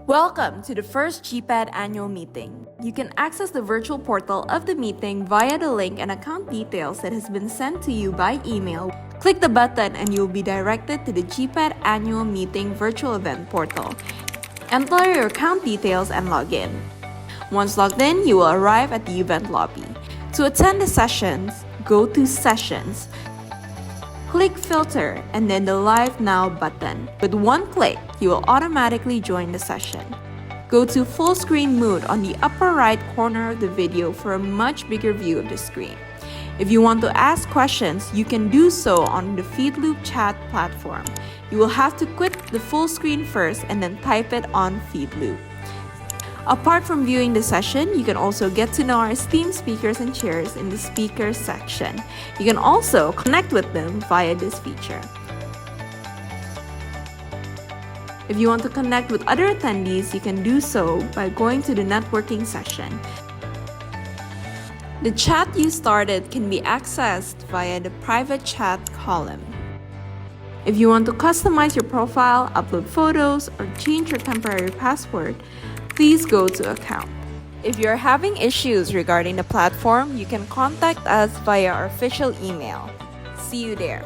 Welcome to the first GPED annual meeting. You can access the virtual portal of the meeting via the link and account details that has been sent to you by email. Click the button and you'll be directed to the GPED annual meeting virtual event portal. Enter your account details and log in. Once logged in, you will arrive at the event lobby. To attend the sessions, go to Sessions. Click Filter and then the Live Now button. With one click, you will automatically join the session. Go to full screen mode on the upper right corner of the video for a much bigger view of the screen. If you want to ask questions, you can do so on the FeedLoop chat platform. You will have to quit the full screen first and then type it on FeedLoop. Apart from viewing the session, you can also get to know our esteemed speakers and chairs in the speakers section. You can also connect with them via this feature. If you want to connect with other attendees, you can do so by going to the networking section. The chat you started can be accessed via the private chat column. If you want to customize your profile, upload photos, or change your temporary password, please go to Account. If you're having issues regarding the platform, you can contact us via our official email. See you there.